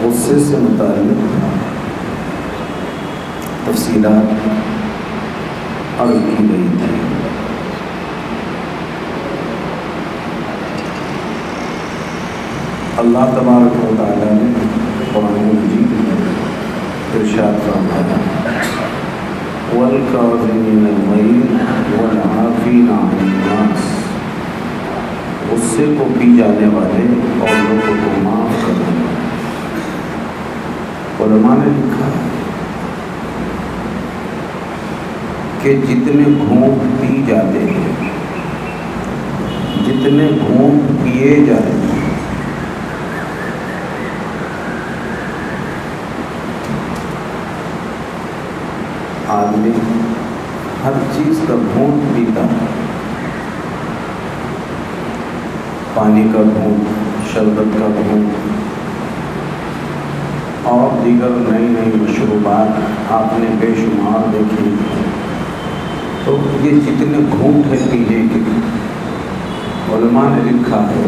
غصے سے متعلق تفصیلات عرض کی گئی تھی۔ اللہ تبارک و تعالیٰ نے قرآن مجید میں ارشاد فرمایا وَالْكَاظِمِينَ الْغَيْظَ وَالْعَافِينَ عَنِ النَّاسِ، غصے کو پی جانے والے اور لوگوں کو معاف کرنے والے۔ علماء نے لکھا کہ جتنے گھونٹ پی جاتے ہیں، جتنے گھونٹ پیے جائیں، آدمی ہر چیز کا گھونٹ پیتا ہے، پانی کا گھونٹ، شربت کا گھونٹ اور دیگر نئی نئی مشروبات آپ نے بے شمار دیکھی۔ تو یہ جتنے گھونٹ ہے پینے کے، علماء نے لکھا ہے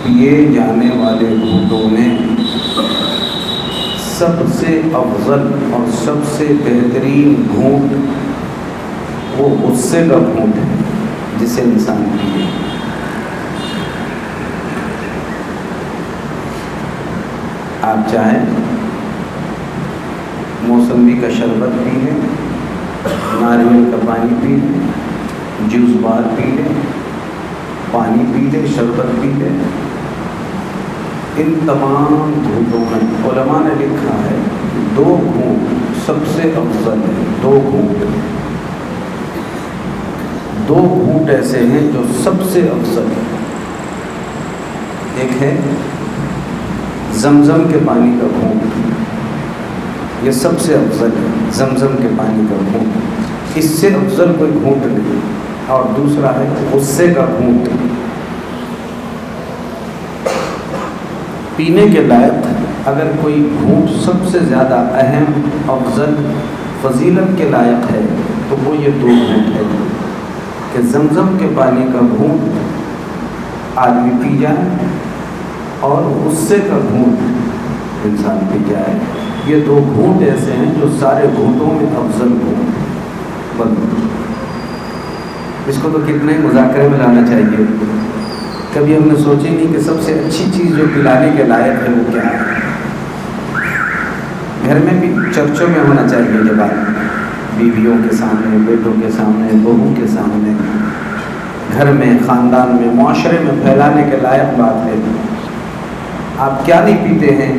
پیے جانے والے گھونٹوں میں سب سے افضل اور سب سے بہترین گھونٹ وہ غصے کا گھونٹ ہے جسے انسان پیے۔ آپ چاہیں موسمی کا شربت پی لیں، ناریل کا پانی پی لیں، جوس بار پی لیں، پانی پی لیں، شربت پی لیں، ان تمام گھونٹوں میں علماء نے لکھا ہے دو گھونٹ سب سے افضل ہے۔ دو گھونٹ ایسے ہیں جو سب سے افضل ہے۔ ایک ہے زمزم کے پانی کا گھونٹ، یہ سب سے افضل ہے، زمزم کے پانی کا گھونٹ، اس سے افضل کوئی گھونٹ نہیں۔ اور دوسرا ہے غصے کا گھونٹ، پینے کے لائق اگر کوئی گھونٹ سب سے زیادہ اہم، افضل، فضیلت کے لائق ہے تو وہ یہ دو گھونٹ ہے کہ زمزم کے پانی کا گھونٹ آدمی پی جائے اور غصے کا گھونٹ انسان پی جائے۔ یہ دو گھونٹ ایسے ہیں جو سارے گھونٹوں میں افضل گھونٹ بن۔ اس کو تو کتنے مذاکرے میں لانا چاہیے، کبھی ہم نے سوچی نہیں کہ سب سے اچھی چیز جو پلانے کے لائق ہے وہ کیا ہے۔ گھر میں بھی چرچوں میں ہونا چاہیے یہ بات، بیویوں کے سامنے، بیٹوں کے سامنے، بہو کے سامنے، گھر میں، خاندان میں، معاشرے میں پھیلانے کے لائق بات ہے۔ آپ کیا نہیں پیتے ہیں؟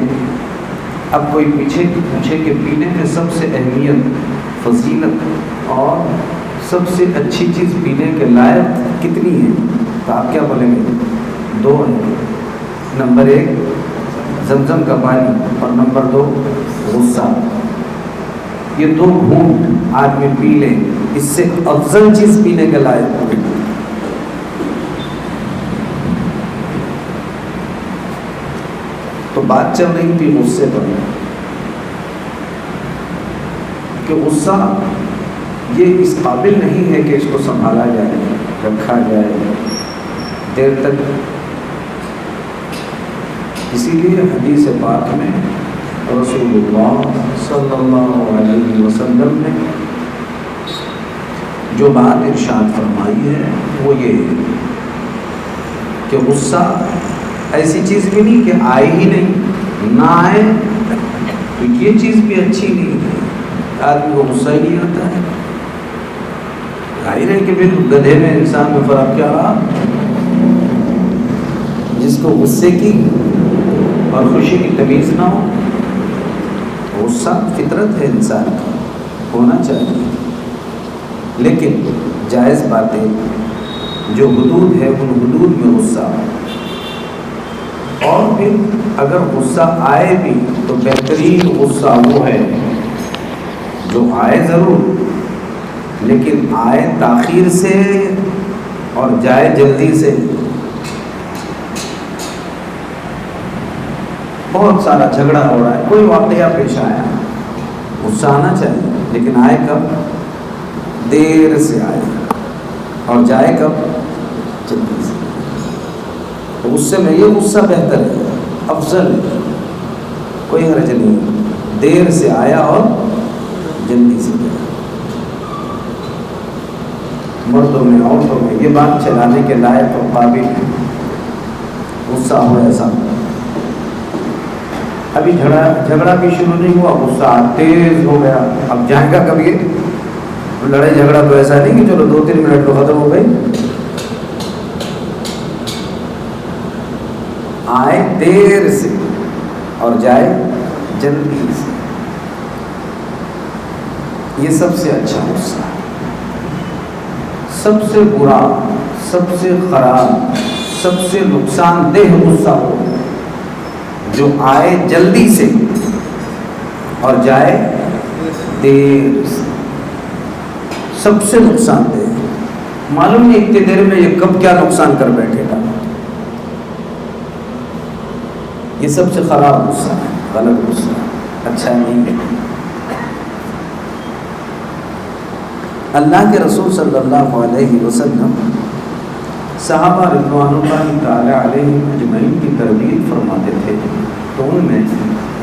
اب کوئی پیچھے پوچھے کہ پینے میں سب سے اہمیت، فضیلت اور سب سے اچھی چیز پینے کے لائق کتنی ہے، تو آپ کیا بولیں گے؟ دو ہیں۔ نمبر ایک زمزم کا پانی اور نمبر دو غصہ۔ یہ دو گھونٹ آدمی پی لے، اس سے افضل چیز پینے کے لائق ہو۔ تو بات چل رہی تھی غصے پر کہ غصہ یہ اس قابل نہیں ہے کہ اس کو سنبھالا جائے، رکھا جائے دیر تک۔ اسی لیے حدیث پاک میں رسول اللہ صلی اللہ علیہ وسلم نے جو بات ارشاد فرمائی ہے وہ یہ ہے کہ غصہ ایسی چیز بھی نہیں کہ آئے ہی نہیں، نہ آئے تو یہ چیز بھی اچھی نہیں ہے، آدمی کو غصہ ہی نہیں آتا ہے۔ ظاہر ہے کہ پھر گدھے میں انسان میں فرق کیا رہا؟ جس کو غصے کی اور خوشی کی تمیز نہ ہو۔ غصہ فطرت ہے انسان کا، ہونا چاہیے، لیکن جائز باتیں جو حدود ہے ان حدود میں غصہ۔ اور پھر اگر غصہ آئے بھی تو بہترین غصہ وہ ہے جو آئے ضرور لیکن آئے تاخیر سے اور جائے جلدی سے۔ بہت سارا جھگڑا ہو رہا ہے، کوئی واقعہ پیش آیا، غصہ آنا چاہیے لیکن آئے کب؟ دیر سے آئے، اور جائے کب؟ جلدی سے۔ تو غصے میں یہ غصہ بہتر ہے، افضل ہے کوئی حرج نہیں، دیر سے آیا اور جلدی سے گیا۔ مردوں میں عورتوں میں یہ بات چلانے کے لائق اور قابل ہے۔ غصہ ہو ایسا، ابھی جھگڑا بھی شروع نہیں ہوا، غصہ تیز ہو گیا، اب جائے گا کب یہ لڑائی جھگڑا؟ تو ایسا نہیں کہ چلو 2-3 منٹ تو ختم ہو گئی، آئے دیر سے اور جائے جلدی سے، یہ سب سے اچھا غصہ ہے۔ سب سے برا، سب سے خراب، سب سے نقصان دہ غصہ ہو جو آئے جلدی سے اور جائے دیر سے، سب سے نقصان دہ۔ معلوم نہیں اتنی دیر میں یہ کب کیا نقصان کر بیٹھے گا۔ یہ سب سے خراب غصہ ہے، غلط غصہ، اچھا نہیں ہے۔ اللہ کے رسول صلی اللہ علیہ وسلم صحابہ رضوان اللہ تعالی علیہم اجمعین کی تربیت فرماتے تھے، تو ان میں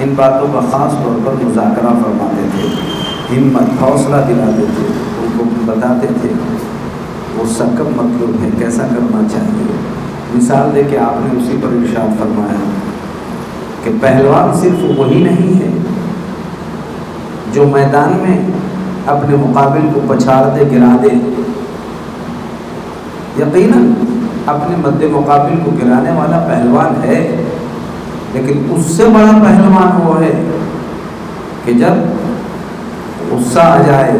ان باتوں کا خاص طور پر مذاکرہ فرماتے تھے، ہمت، حوصلہ دلاتے تھے، ان کو بتاتے تھے غصہ کب مطلوب ہے، کیسا کرنا چاہیے۔ مثال دے کے آپ نے اسی پر ارشاد فرمایا کہ پہلوان صرف وہی نہیں ہے جو میدان میں اپنے مقابل کو پچھاڑ دے، گرا دے، یقیناً اپنے مد مقابل کو گرانے والا پہلوان ہے، لیکن اس سے بڑا پہلوان وہ ہے کہ جب غصہ آ جائے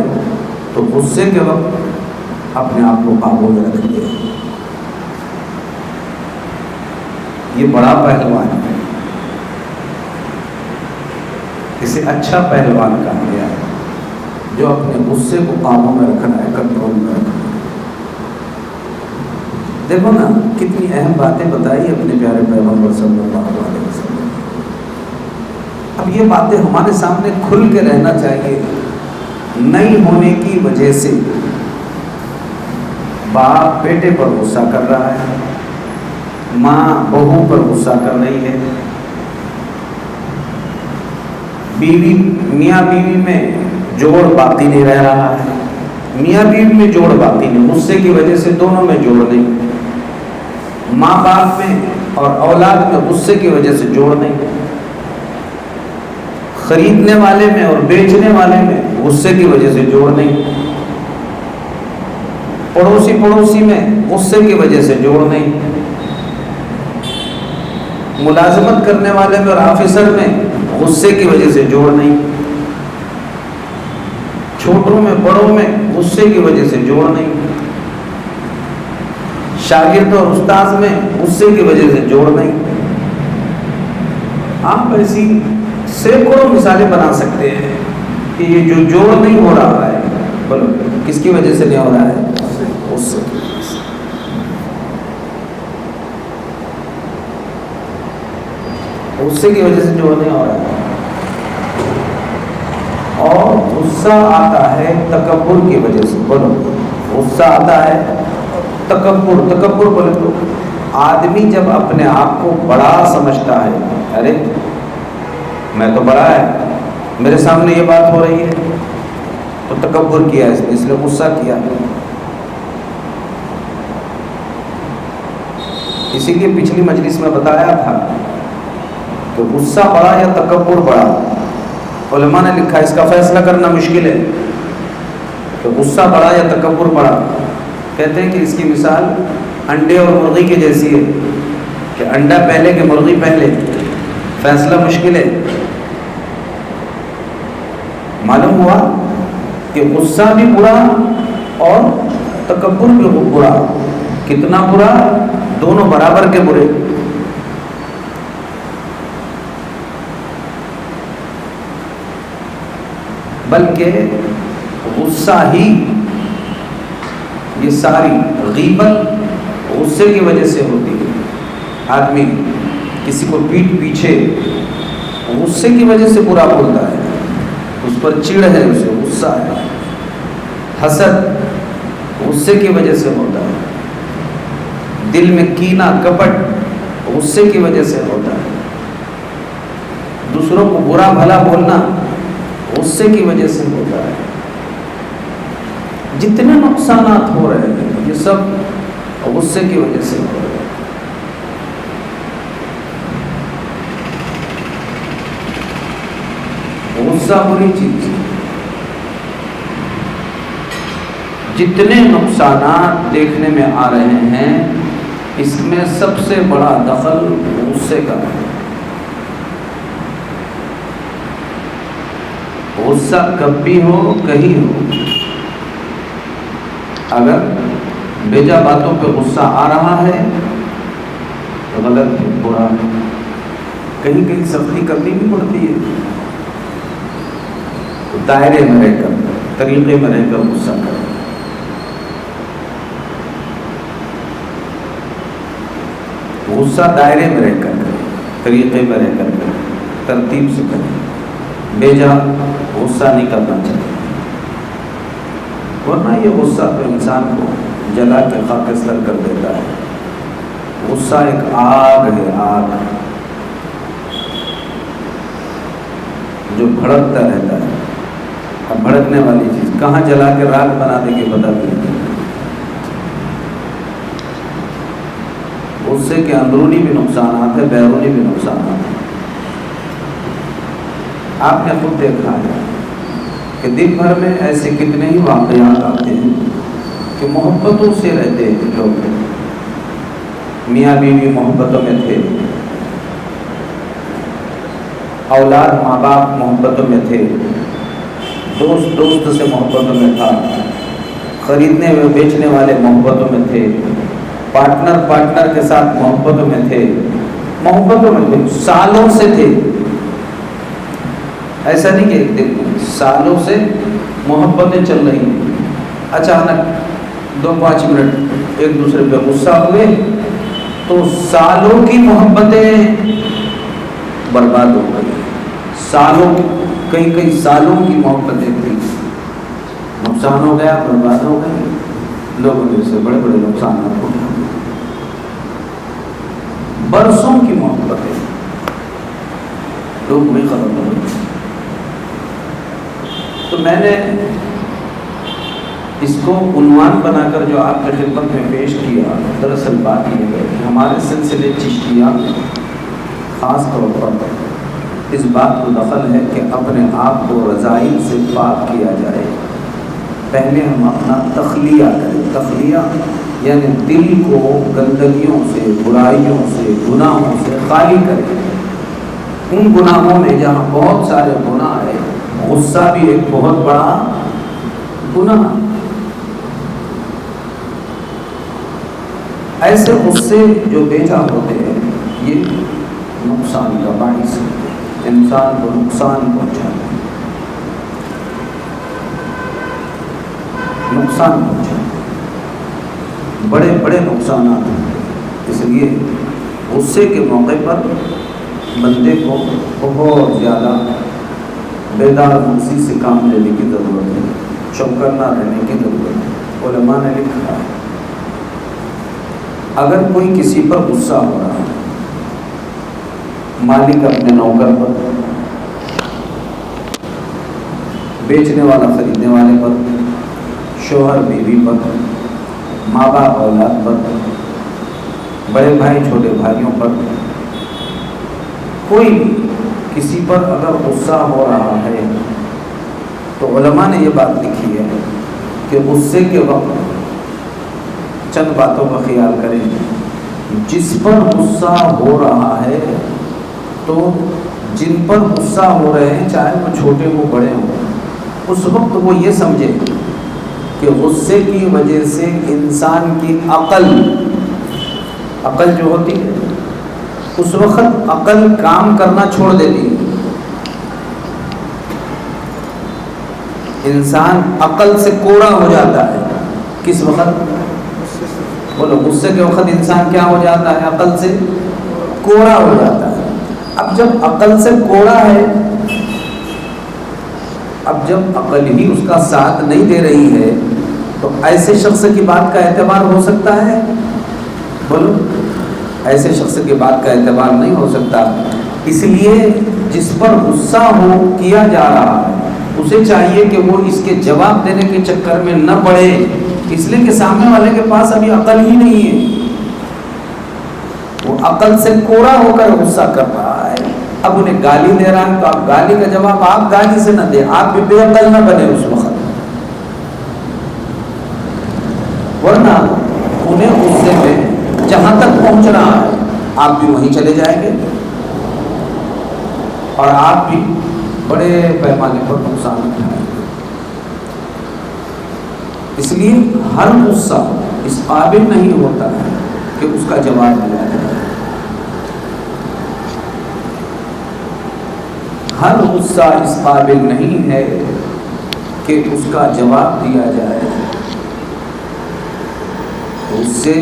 تو غصے کے وقت اپنے آپ کو قابو میں رکھ دے، یہ بڑا پہلوان ہے، اسے اچھا پہلوان کہا گیا ہے جو اپنے غصے کو قابو میں رکھنا ہے، کنٹرول میں رکھنا ہے۔ دیکھو نا کتنی اہم باتیں بتائی اپنے پیارے پیغمبر صلی اللہ علیہ وسلم۔ اب یہ باتیں ہمارے سامنے کھل کے رہنا چاہیے۔ نہیں ہونے کی وجہ سے باپ بیٹے پر غصہ کر رہا ہے، ماں بہو پر غصہ کر رہی ہے، بیوی میاں بیوی میں جوڑ باقی نہیں رہ رہا ہے، میاں بیوی میں جوڑ باقی نہیں، غصے کی وجہ سے دونوں میں جوڑ نہیں، ماں باپ میں اور اولاد میں غصے کی وجہ سے جوڑ نہیں، خریدنے والے میں اور بیچنے والے میں غصے کی وجہ سے جوڑ نہیں، پڑوسی میں غصے کی وجہ سے جوڑ نہیں، ملازمت کرنے والے میں اور آفیسر میں غصے کی وجہ سے جوڑ نہیں، چھوٹوں میں بڑوں میں غصے کی وجہ سے جوڑ نہیں، شاگرد اور استاذ میں غصے کی وجہ سے جوڑ نہیں۔ آپ ایسی سینکڑوں مثالیں بنا سکتے ہیں کہ یہ جو جوڑ نہیں ہو رہا ہے، بولو کس کی وجہ سے نہیں ہو رہا ہے؟ غصے کی وجہ سے۔ غصے کی وجہ سے جوڑ نہیں ہو رہا ہے۔ اور غصہ آتا ہے تکبر کی وجہ سے، بولو غصہ آتا ہے تکبر بولے تو آدمی جب اپنے آپ کو بڑا سمجھتا ہے، ارے میں تو بڑا ہے، میرے سامنے یہ بات ہو رہی ہے، تو تکبر کیا اس نے غصہ کیا۔ اسی لیے پچھلی مجلس میں بتایا تھا کہ غصہ بڑا یا تکبر بڑا، علماء نے لکھا اس کا فیصلہ کرنا مشکل ہے کہ غصہ بڑا یا تکبر بڑا۔ کہتے ہیں کہ اس کی مثال انڈے اور مرغی کی جیسی ہے کہ انڈا پہلے کہ مرغی پہلے، فیصلہ مشکل ہے۔ معلوم ہوا کہ غصہ بھی برا اور تکبر بھی برا، کتنا برا؟ دونوں برابر کے برے۔ بلکہ غصہ ہی، یہ ساری غیبت غصے کی وجہ سے ہوتی ہے۔ آدمی کسی کو پیٹھ پیچھے غصے کی وجہ سے برا بولتا ہے، اس پر چڑ ہے، اسے غصہ ہے۔ حسد غصے کی وجہ سے ہوتا ہے، دل میں کینہ کپٹ غصے کی وجہ سے ہوتا ہے، دوسروں کو برا بھلا بولنا غصے کی وجہ سے ہوتا ہے. جتنے نقصانات ہو رہے ہیں یہ سب غصے کی وجہ سے ہو رہے ہیں. غصہ بری چیز ہے. جتنے نقصانات دیکھنے میں آ رہے ہیں اس میں سب سے بڑا دخل غصے کا ہے. غصہ کب بھی ہو کہیں ہو، اگر بیجا باتوں پہ غصہ آ رہا ہے تو غلط ہے، برا ہے. کہیں کہیں سختی کرنی بھی پڑتی ہے، تو دائرے میں رہ کر، طریقے میں رہ کر غصہ کریں. غصہ دائرے میں رہ کر کریں، طریقے میں رہ کر کریں، ترتیب سے کریں. بیجا غصہ نہیں کرنا چاہیے، ورنہ یہ غصہ تو انسان کو جلا کے خاکستر کر دیتا ہے. غصہ ایک آگ ہے، آگ جو بھڑکتا رہتا ہے. اب بھڑکنے والی چیز کہاں جلا کے راکھ بنا دے گی پتہ نہیں. غصے کے اندرونی بھی نقصانات ہیں، بیرونی بھی نقصانات ہیں. آپ نے خود دیکھا ہے کہ دن بھر میں ایسے کتنے ہی واقعات آتے ہیں کہ محبتوں سے رہتے ہیں لوگ. میاں بیوی محبتوں میں تھے، اولاد ماں باپ محبتوں میں تھے، دوست دوست سے محبتوں میں تھا، خریدنے و بیچنے والے محبتوں میں تھے، پارٹنر کے ساتھ محبتوں میں تھے، سالوں سے تھے. ایسا نہیں کہ سالوں سے محبتیں چل رہی ہیں، اچانک 2-5 منٹ ایک دوسرے پہ غصہ ہوئے تو سالوں کی محبتیں برباد ہو گئی. سالوں کئی سالوں کی محبتیں تھیں، نقصان ہو گیا، برباد ہو گئے. لوگوں نے سے بڑے بڑے نقصانات ہو گئے. برسوں کی محبتیں لوگ بھی ختم ہو گئے. تو میں نے اس کو عنوان بنا کر جو آپ کی خدمت میں پیش کیا، دراصل بات یہ ہے کہ ہمارے سلسلے چشتیہ خاص طور پر اس بات کو دخل ہے کہ اپنے آپ کو رذائل سے پاک کیا جائے. پہلے ہم اپنا تخلیہ کریں. تخلیہ یعنی دل کو گندگیوں سے، برائیوں سے، گناہوں سے خالی کریں. ان گناہوں میں جہاں بہت سارے گناہ ہیں، غصہ بھی ایک بہت بڑا گناہ. ایسے غصے جو بیجا ہوتے ہیں یہ نقصان کا باعث ہے، انسان کو نقصان پہنچاتا ہے، نقصان پہنچاتا ہے، بڑے بڑے نقصانات ہیں. اس لیے غصے کے موقع پر بندے کو بہت زیادہ بیدار نفسی سے کام لینے کی ضرورت ہے، چوکنا رہنے کی ضرورت ہے. علماء نے لکھا ہے اگر کوئی کسی پر غصہ ہو رہا ہے، مالک اپنے نوکر پر، بیچنے والا خریدنے والے پر، شوہر بیوی پر، ماں باپ اولاد پر، بڑے بھائی چھوٹے بھائیوں پر، کوئی بھی کسی پر اگر غصہ ہو رہا ہے تو علماء نے یہ بات لکھی ہے کہ غصے کے وقت چند باتوں کا خیال کریں. جس پر غصہ ہو رہا ہے تو جن پر غصہ ہو رہے ہیں چاہے وہ چھوٹے ہوں بڑے ہوں، اس وقت وہ یہ سمجھے کہ غصے کی وجہ سے انسان کی عقل جو ہوتی ہے اس وقت عقل کام کرنا چھوڑ دیتی ہے. انسان عقل سے کوڑا ہو جاتا ہے. کس وقت؟ بولو. غصے کے وقت انسان کیا ہو جاتا ہے؟ عقل سے کوڑا ہو جاتا ہے. اب جب عقل سے کوڑا ہے، اب جب عقل ہی اس کا ساتھ نہیں دے رہی ہے تو ایسے شخص کی بات کا اعتبار ہو سکتا ہے؟ بولو. ایسے شخص کی بات کا اعتبار نہیں ہو سکتا. اس لیے جس پر غصہ ہو کیا جا رہا ہے اسے چاہیے کہ وہ اس کے جواب دینے کے چکر میں نہ پڑے، اس لیے کہ سامنے والے کے پاس ابھی عقل ہی نہیں ہے، وہ عقل سے کوڑا ہو کر غصہ کر رہا ہے۔ اب انہیں گالی دے رہا ہے تو آپ گالی کا جواب آپ گالی سے نہ دیں، آپ بھی بے عقل نہ بنے اس وقت، ورنہ انہیں غصے میں جہاں تک پہنچ رہا ہے آپ بھی وہیں چلے جائیں گے اور آپ بھی بڑے پیمانے پر نقصان اٹھائیں گے۔ اس لیے ہر غصہ اس قابل نہیں ہوتا ہے کہ اس کا جواب دیا جائے، ہر غصہ اس قابل نہیں ہے کہ اس کا جواب دیا جائے، اس سے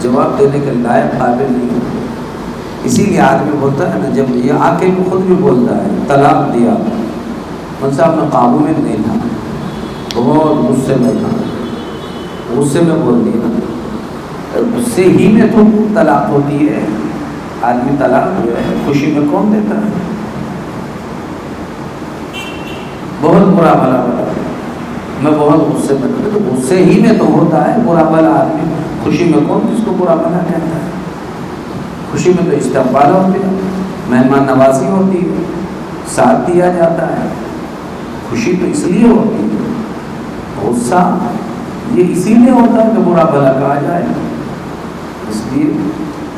جواب دینے کے لائق قابل نہیں ہوتا۔ اسی لیے آدمی بولتا ہے نا، جب یہ آ کے خود بھی بولتا ہے طلاق دیا، من صاحب میں قابو میں نہیں تھا، بہت غصے میں تھا، غصے میں بول دیا، غصے ہی میں تو طلاق ہوتی ہے، آدمی طلاق جو ہے خوشی میں کون دیتا ہے؟ بہت برا بھلا بتا، میں بہت غصے میں تھا، تو غصے ہی میں تو ہوتا ہے برا بھلا آدمی، خوشی میں کون کس کو برا بھلا کہتا ہے؟ خوشی میں تو استقبال ہوتی ہے، مہمان نوازی ہوتی ہے، ساتھ دیا جاتا ہے، خوشی تو اس لیے ہوتی ہے، غصہ یہ اسی لیے ہوتا ہے کہ برا بھلا کہا جائے، اس لیے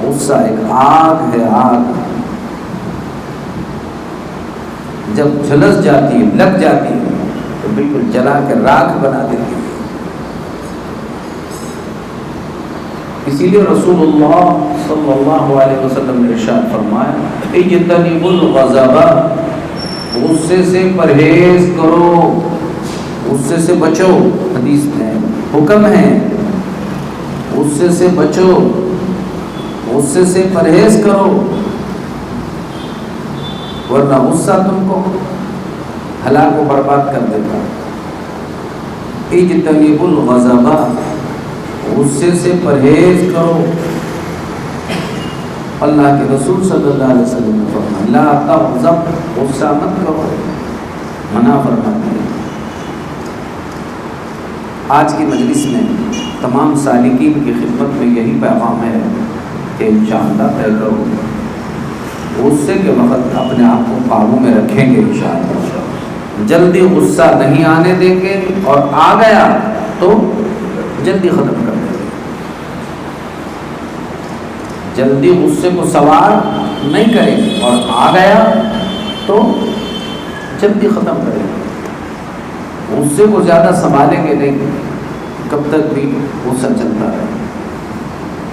غصہ ایک آگ ہے، آگ جب جھلس جاتی ہے، لگ جاتی ہے تو بالکل جلا کے راکھ بنا دیتی ہے۔ اسی لیے رسول اللہ صلی اللہ علیہ وسلم نے ارشاد فرمایا اجتنبوا الغضب، غصے سے پرہیز کرو، غصے سے بچو، حدیث میں حکم ہے غصے سے بچو، غصے سے پرہیز کرو، ورنہ غصہ تم کو ہلاک و برباد کر دیتا۔ اجتنبوا الغضب، غصے سے پرہیز کرو۔ اللہ کے رسول صلی اللہ علیہ وسلم نے فرمایا لا تغضب، غصہ مت کرو، منع فرماتے ہیں۔ آج کی مجلس میں تمام سالکین کی خدمت میں یہی پیغام ہے کہ انشاءاللہ طے کرو، غصے کے وقت اپنے آپ کو قابو میں رکھیں گے انشاءاللہ، جلدی غصہ نہیں آنے دیں گے، اور آ گیا تو جلدی ختم کر دیں گے، جلدی غصے کو سوار نہیں کریں گے، اور آ گیا تو جلدی ختم کریں گے، غصے کو زیادہ سنبھالیں گے نہیں، کب تک بھی غصہ چلتا ہے۔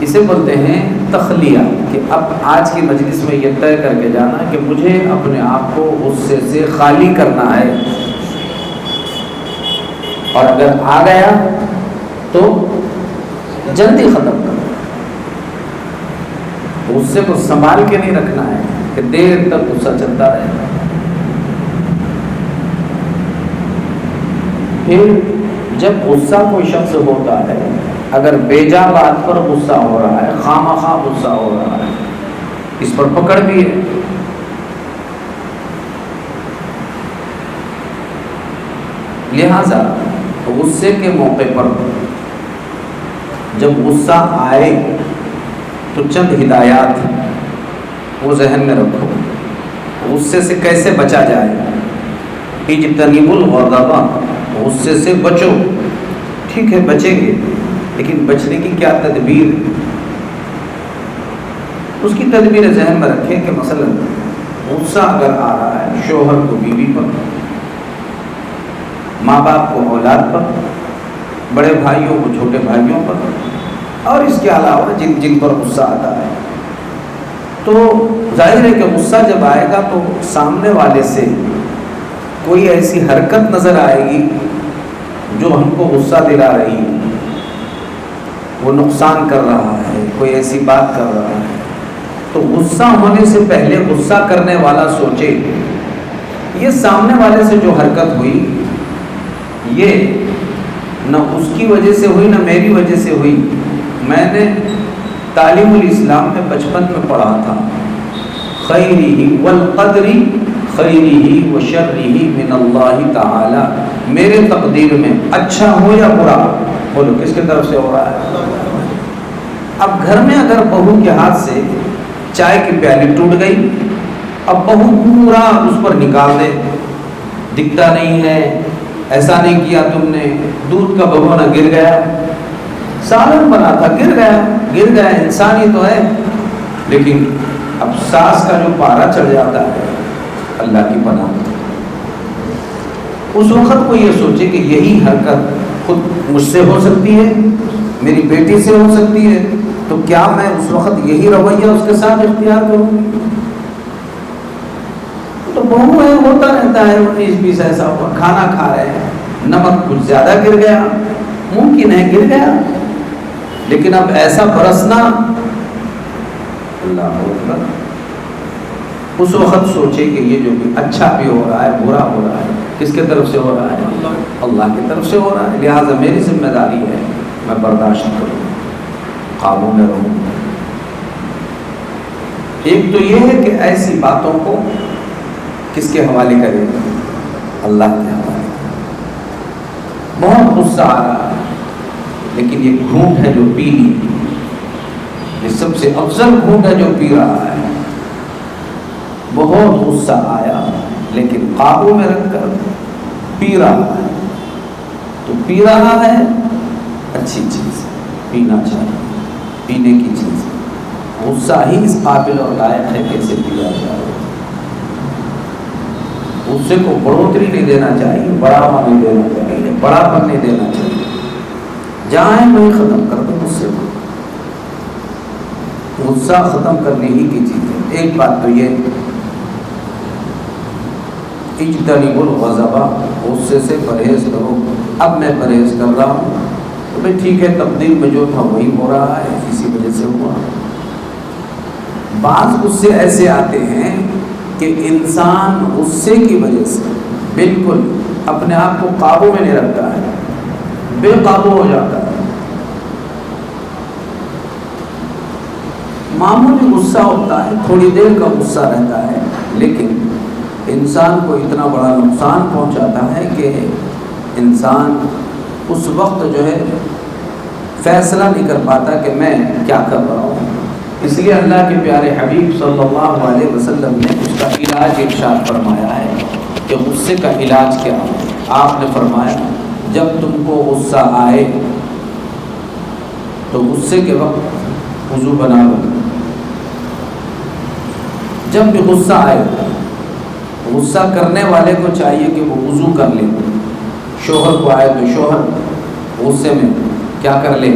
اسے بولتے ہیں تخلیہ، کہ اب آج کی مجلس میں یہ طے کر کے جانا کہ مجھے اپنے آپ کو غصے سے خالی کرنا ہے، اور اگر آ گیا تو جلدی ختم کرنا، غصے کو سنبھال کے نہیں رکھنا ہے کہ دیر تک غصہ چلتا رہے۔ پھر جب غصہ کوئی شخص ہوتا ہے، اگر بیجا بات پر غصہ ہو رہا ہے، خواہ غصہ ہو رہا ہے، اس پر پکڑ بھی ہے۔ لہذا غصے کے موقع پر جب غصہ آئے تو چند ہدایات وہ ذہن میں رکھو، غصے سے کیسے بچا جائے۔ اجتنبوا الغضب، غصے سے بچو، ٹھیک ہے بچیں گے، لیکن بچنے کی کیا تدبیر، اس کی تدبیر ذہن میں رکھیں کہ مثلا غصہ اگر آ رہا ہے شوہر کو بیوی پر، ماں باپ کو اولاد پر، بڑے بھائیوں کو چھوٹے بھائیوں پر، اور اس کے علاوہ جن جن پر غصہ آتا ہے، تو ظاہر ہے کہ غصہ جب آئے گا تو سامنے والے سے کوئی ایسی حرکت نظر آئے گی جو ہم کو غصہ دلا رہی ہے، وہ نقصان کر رہا ہے، کوئی ایسی بات کر رہا ہے، تو غصہ ہونے سے پہلے غصہ کرنے والا سوچے یہ سامنے والے سے جو حرکت ہوئی یہ نہ اس کی وجہ سے ہوئی نہ میری وجہ سے ہوئی، میں نے تعلیم الاسلام میں بچپن میں پڑھا تھا خیرہ والقدر خیرہ وشرہ من اللہ تعالی، میرے تقدیر میں اچھا ہو یا برا، بولو کس کی طرف سے ہو رہا ہے؟ اب گھر میں اگر بہو کے ہاتھ سے چائے کی پیالی ٹوٹ گئی، اب بہو پورا اس پر نکال دے، دکھتا نہیں ہے، ایسا نہیں کیا تم نے، دودھ کا بھگونا گر گیا، سالن بنا تھا گر گیا، انسان ہی تو ہے، لیکن اب ساس کا جو پارا چڑھ جاتا ہے، اللہ کی پناہ، اس وقت کو یہ سوچے کہ یہی حرکت خود مجھ سے ہو سکتی ہے، میری بیٹی سے ہو سکتی ہے، تو کیا میں اس وقت یہی رویہ اس کے ساتھ اختیار کروں گی؟ تو بہو ہے، ہوتا رہتا ہے 19-20 ایسا ہوا، کھانا کھا رہے ہیں، نمک کچھ زیادہ گر گیا، ممکن ہے گر گیا، لیکن اب ایسا برسنا، اللہ اکبر، اس وقت سوچے کہ یہ جو بھی اچھا بھی ہو رہا ہے برا ہو رہا ہے کس کے طرف سے ہو رہا ہے؟ اللہ کی طرف سے ہو رہا ہے، لہٰذا میری ذمہ داری ہے میں برداشت کروں، قابو میں رہوں۔ ایک تو یہ ہے کہ ایسی باتوں کو کس کے حوالے کرے؟ اللہ کے حوالے۔ بہت غصہ آ رہا ہے، لیکن یہ گھونٹ ہے جو پی لی، یہ سب سے افضل گھونٹ ہے جو پی رہا ہے۔ بہت غصہ آیا لیکن قابو میں رکھ کر پی رہا ہے، تو پی رہا ہے اچھی چیز، پینا چاہیے، پینے کی چیز، غصہ ہی اس قابل اور لائق ہے کیسے پیا جائے۔ غصے کو بڑھوتری نہیں دینا چاہیے، بڑھاوا نہیں دینا چاہیے، بڑاپن نہیں دینا چاہیے، جہاں ہے وہیں ختم کر دو غصے کو، غصہ ختم کرنے ہی کی چیز ہے۔ ایک بات تو یہ اجتنبوا الغضب، غصے سے پرہیز کرو۔ اب میں پرہیز کر رہا ہوں تو بھائی ٹھیک ہے، تقدیر میں جو تھا وہی ہو رہا ہے، اسی وجہ سے ہوا۔ بعض غصے ایسے آتے ہیں کہ انسان غصے کی وجہ سے بالکل اپنے آپ کو قابو میں نہیں رکھتا ہے، بے قابو ہو جاتا ہے۔ معمولی غصہ ہوتا ہے، تھوڑی دیر کا غصہ رہتا ہے، لیکن انسان کو اتنا بڑا نقصان پہنچاتا ہے کہ انسان اس وقت جو ہے فیصلہ نہیں کر پاتا کہ میں کیا کر رہا ہوں۔ اس لیے اللہ کے پیارے حبیب صلی اللہ علیہ وسلم نے اس کا علاج ارشاد فرمایا ہے کہ غصے کا علاج کیا ہے۔ آپ نے فرمایا جب تم کو غصہ آئے تو غصے کے وقت وضو بنا لو۔ جب بھی غصہ آئے، غصہ کرنے والے کو چاہیے کہ وہ وضو کر لے۔ شوہر کو آئے تو شوہر غصے میں کیا کر لے؟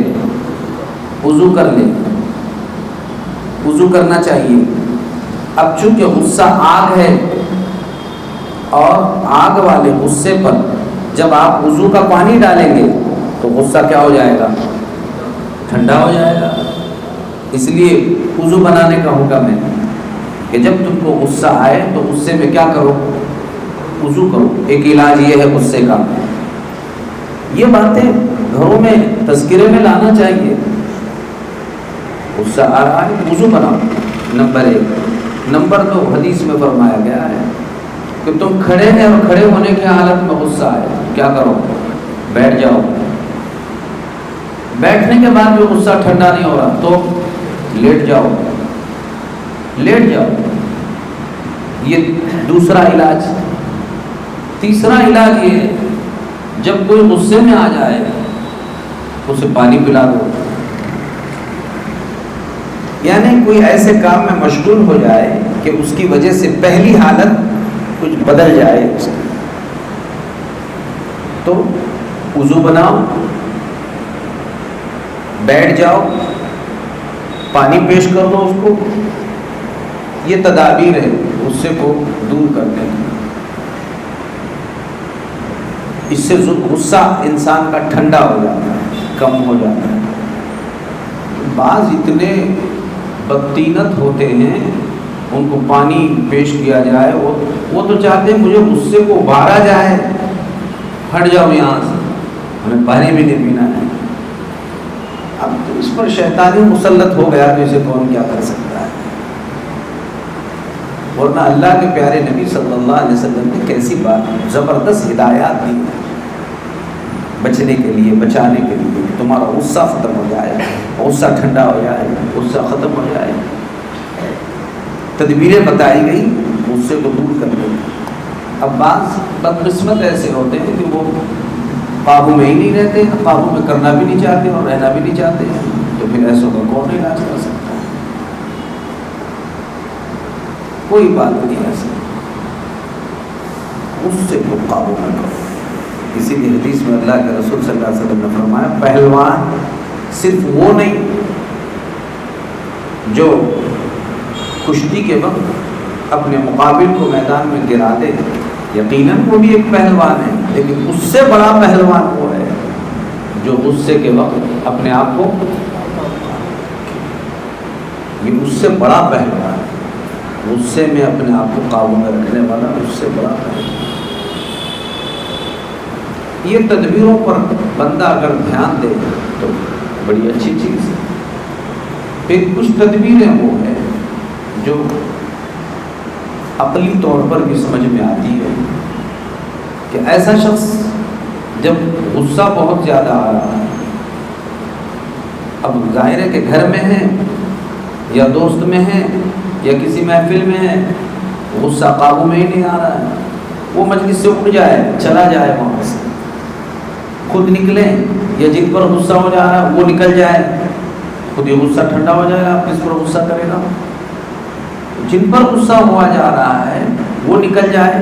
وضو کر لے، وضو کرنا چاہیے۔ اب چونکہ غصہ آگ ہے اور آگ والے غصے پر جب آپ وضو کا پانی ڈالیں گے تو غصہ کیا ہو جائے گا؟ ٹھنڈا ہو جائے گا۔ اس لیے وضو بنانے کا حکم ہے کہ جب تم کو غصہ آئے تو غصے میں کیا کرو؟ وضو کرو۔ ایک علاج یہ ہے غصے کا۔ یہ باتیں گھروں میں تذکرے میں لانا چاہیے۔ غصہ آ رہا ہے، وضو بناؤ، نمبر 1۔ نمبر 2، حدیث میں فرمایا گیا ہے کہ تم کھڑے ہیں اور کھڑے ہونے کی حالت میں غصہ آئے، کیا کرو؟ بیٹھ جاؤ۔ بیٹھنے کے بعد بھی غصہ ٹھنڈا نہیں ہو رہا تو لیٹ جاؤ، لیٹ جاؤ۔ یہ دوسرا علاج۔ تیسرا علاج یہ ہے جب کوئی غصے میں آ جائے اسے پانی پلا دو، یعنی کوئی ایسے کام میں مشغول ہو جائے کہ اس کی وجہ سے پہلی حالت کچھ بدل جائے اس کی، تو وضو بناؤ، بیٹھ جاؤ، پانی پیش کر دو اس کو۔ یہ تدابیر ہے غصے کو دور کرنے کی۔ اس سے غصہ انسان کا ٹھنڈا ہو جاتا ہے، کم ہو جاتا ہے۔ بعض اتنے بدطینت ہوتے ہیں، ان کو پانی پیش کیا جائے، وہ تو چاہتے ہیں مجھے غصے کو ابارا جائے، ہٹ جاؤ یہاں سے، ہمیں پانی بھی نہیں پینا ہے۔ اب تو اس پر شیطانی مسلط ہو گیا تو اسے کون کیا کر سکتا ہے۔ ورنہ اللہ کے پیارے نبی صلی اللہ علیہ وسلم نے کیسی بات زبردست ہدایات دی بچنے کے لیے، بچانے کے لیے، کہ تمہارا غصہ ختم ہو جائے، غصہ ٹھنڈا ہو جائے، غصہ ختم ہو جائے، تدبیریں بتائی گئی غصے کو دور کرنے کی۔ اب بعض بدقسمت ایسے ہوتے ہیں کہ وہ قابو میں ہی نہیں رہتے، قابو میں کرنا بھی نہیں چاہتے اور رہنا بھی نہیں چاہتے ہیں، تو پھر ایسوں کا کون علاج کر سکتا ہے؟ کوئی بات نہیں ایسا، غصے کو قابو میں کرو۔ اسی لیے حدیث میں اللہ کے رسول صلی اللہ علیہ وسلم نے فرمایا پہلوان صرف وہ نہیں جو کشتی کے وقت اپنے مقابل کو میدان میں گرا دے، یقیناً وہ بھی ایک پہلوان ہے، لیکن اس سے بڑا پہلوان وہ ہے جو غصے کے وقت اپنے آپ کو، یہ اس سے بڑا پہلوان ہے، غصے میں اپنے آپ کو قابو میں رکھنے والا اس سے بڑا پہلوان۔ یہ تدبیروں پر بندہ اگر دھیان دے تو بڑی اچھی چیز ہے۔ پھر کچھ تدبیریں وہ ہیں جو عقلی طور پر بھی سمجھ میں آتی ہے کہ ایسا شخص جب غصہ بہت زیادہ آ رہا ہے، اب ظاہر ہے کہ گھر میں ہے یا دوست میں ہے یا کسی محفل میں ہے، غصہ قابو میں ہی نہیں آ رہا ہے، وہ مجلس سے اٹھ جائے، چلا جائے، وہاں سے خود نکلے، یا جن پر غصہ ہو جا رہا ہے وہ نکل جائے، خود ہی غصہ ٹھنڈا ہو جائے گا، آپ کس پر غصہ کرے گا؟ جن پر غصہ ہوا جا رہا ہے وہ نکل جائے،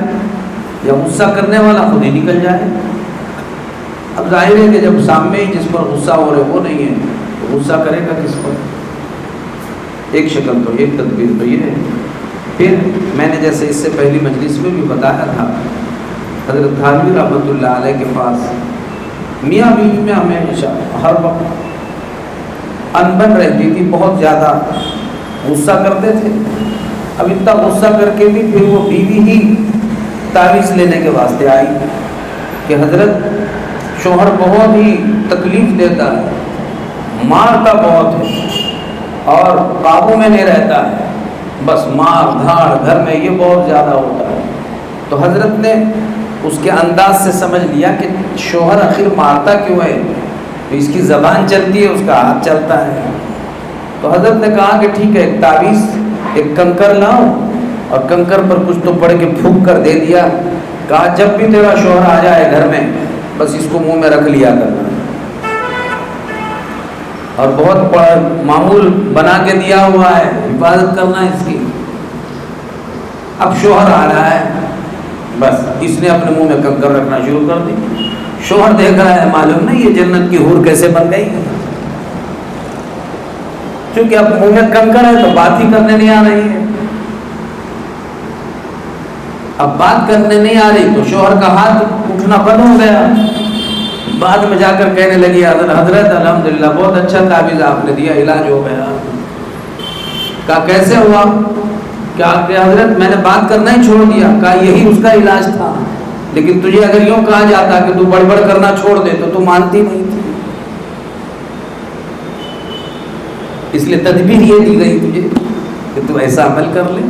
یا غصہ کرنے والا خود ہی نکل جائے۔ اب ظاہر ہے کہ جب سامنے ہی جس پر غصہ ہو رہے وہ نہیں ہے تو غصہ کرے گا کس پر؟ ایک شکل تو، ایک تدبیر تو یہ ہے۔ پھر میں نے جیسے اس سے پہلی مجلس میں بھی بتایا تھا، حضرت تھانوی رحمۃ اللہ علیہ کے پاس میاں بیوی میں ہمیشہ ہر وقت انبن رہتی تھی، بہت زیادہ غصہ کرتے تھے۔ اب اتنا غصہ کر کے بھی پھر وہ بیوی ہی تعویذ لینے کے واسطے آئی کہ حضرت شوہر بہت ہی تکلیف دیتا ہے، مارتا بہت ہے اور قابو میں نہیں رہتا ہے، بس مار دھاڑ گھر میں یہ بہت زیادہ ہوتا ہے۔ تو حضرت نے اس کے انداز سے سمجھ لیا کہ شوہر آخر مارتا کیوں ہے، تو اس کی زبان چلتی ہے، اس کا ہاتھ چلتا ہے۔ تو حضرت نے کہا کہ ٹھیک ہے، ایک تعویذ، ایک کنکر لاؤ، اور کنکر پر کچھ تو پڑھ کے پھونک کر دے دیا۔ کہا جب بھی تیرا شوہر آ جائے گھر میں بس اس کو منہ میں رکھ لیا کرنا، اور بہت معمول بنا کے دیا ہوا ہے، حفاظت کرنا اس کی۔ اب شوہر آ رہا ہے، بس اس نے اپنے منہ میں کنکر رکھنا شروع کر دی۔ شوہر دیکھ رہا ہے، معلوم نہیں یہ جنت کی حور کیسے بن گئی، کیونکہ اب منہ میں کنکر ہے تو بات ہی کرنے نہیں آ رہی ہے۔ اب بات کرنے نہیں آ رہی تو شوہر کا ہاتھ اٹھنا بند ہو گیا۔ بعد میں جا کر کہنے لگی حضرت الحمدللہ بہت اچھا تعویذ آپ نے دیا، علاج ہو گیا۔ کہا کیسے ہوا؟ کیا کہ حضرت میں نے بات کرنا ہی چھوڑ دیا۔ کہا یہی اس کا علاج تھا، لیکن تجھے اگر یوں کہا جاتا کہ تو بڑبڑ کرنا چھوڑ دے تو تو مانتی نہیں تھی، اس لیے تدبیر یہ دی گئی تجھے کہ تو ایسا عمل کر لے۔